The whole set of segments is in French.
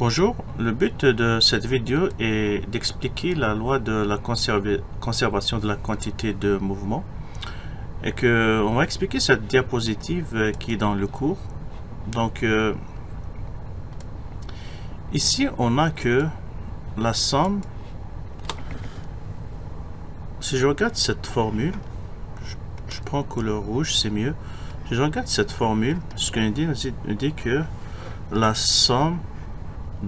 Bonjour, le but de cette vidéo est d'expliquer la loi de la conservation de la quantité de mouvement et que on va expliquer cette diapositive qui est dans le cours. Donc ici on a que la somme. Si je regarde cette formule, je prends couleur rouge, c'est mieux. Si je regarde cette formule, ce qu'on dit que la somme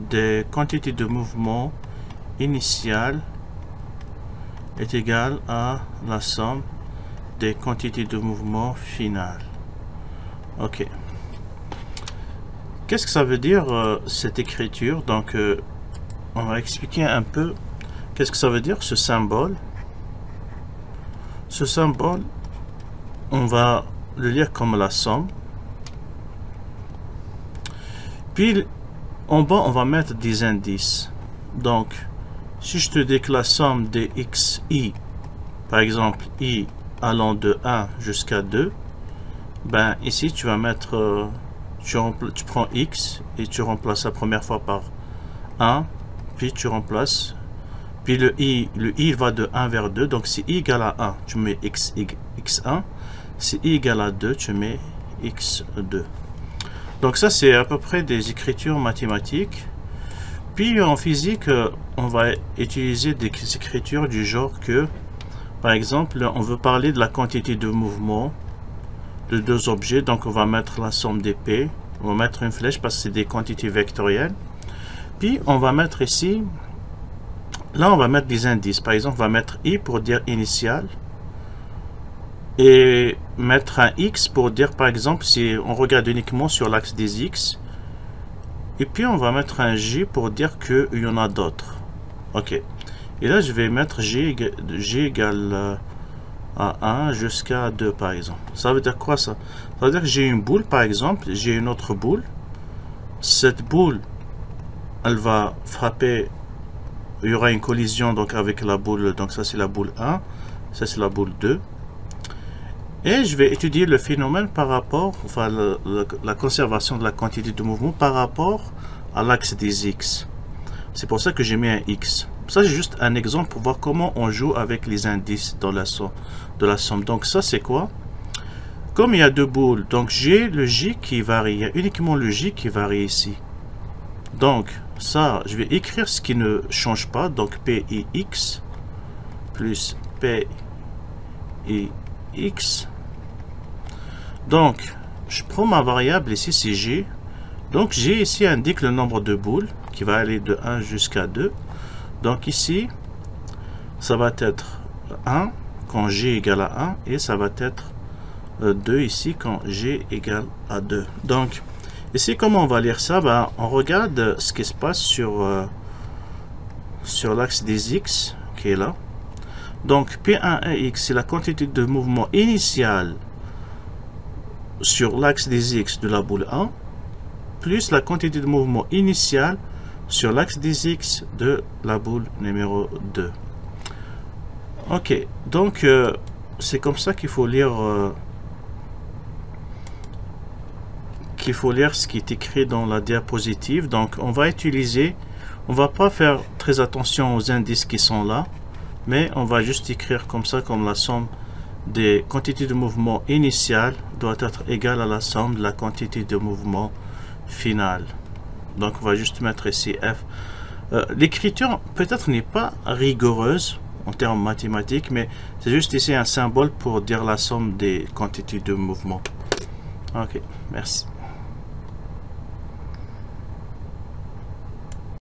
des quantités de mouvement initiales est égale à la somme des quantités de mouvement finales. Ok. Qu'est-ce que ça veut dire cette écriture? Donc, on va expliquer un peu qu'est-ce que ça veut dire ce symbole. Ce symbole, on va le lire comme la somme. Puis, en bas, on va mettre des indices. Donc, si je te dis que la somme des xi, par exemple, i allant de 1 jusqu'à 2, ben ici, tu vas mettre, tu prends x et tu remplaces la première fois par 1, puis tu remplaces, puis le i va de 1 vers 2, donc si i égale à 1, tu mets x1, si i égale à 2, tu mets x2. Donc ça, c'est à peu près des écritures mathématiques. Puis en physique, on va utiliser des écritures du genre que, par exemple, on veut parler de la quantité de mouvement de deux objets. Donc on va mettre la somme des P. On va mettre une flèche parce que c'est des quantités vectorielles. Puis on va mettre ici, là on va mettre des indices. Par exemple, on va mettre I pour dire initial. Et mettre un X pour dire, par exemple, si on regarde uniquement sur l'axe des X. Et puis, on va mettre un J pour dire qu'il y en a d'autres. OK. Et là, je vais mettre J égale à 1 jusqu'à 2, par exemple. Ça veut dire quoi, ça? Ça veut dire que j'ai une boule, par exemple. J'ai une autre boule. Cette boule, elle va frapper. Il y aura une collision donc avec la boule. Donc, ça, c'est la boule 1. Ça, c'est la boule 2. Et je vais étudier le phénomène par rapport, enfin la conservation de la quantité de mouvement par rapport à l'axe des X. C'est pour ça que j'ai mis un X. Ça, c'est juste un exemple pour voir comment on joue avec les indices dans la somme. Donc ça, c'est quoi? Comme il y a deux boules, donc j'ai le J qui varie. Il y a uniquement le J qui varie ici. Donc ça, je vais écrire ce qui ne change pas. Donc PIX plus PIX. Donc, je prends ma variable ici, c'est G. Donc, G ici indique le nombre de boules qui va aller de 1 jusqu'à 2. Donc, ici, ça va être 1 quand G égale à 1 et ça va être 2 ici quand G égale à 2. Donc, ici, comment on va lire ça? Ben, on regarde ce qui se passe sur l'axe des X qui est là. Donc, P1x, c'est la quantité de mouvement initial sur l'axe des X de la boule 1, plus la quantité de mouvement initial sur l'axe des X de la boule numéro 2. Ok, donc c'est comme ça qu'il faut lire ce qui est écrit dans la diapositive. Donc, on va pas faire très attention aux indices qui sont là, mais on va juste écrire comme ça, comme la somme des quantités de mouvement initiales doit être égale à la somme de la quantité de mouvement finale. Donc on va juste mettre ici F. L'écriture peut-être n'est pas rigoureuse en termes mathématiques, mais c'est juste ici un symbole pour dire la somme des quantités de mouvement. Ok, merci.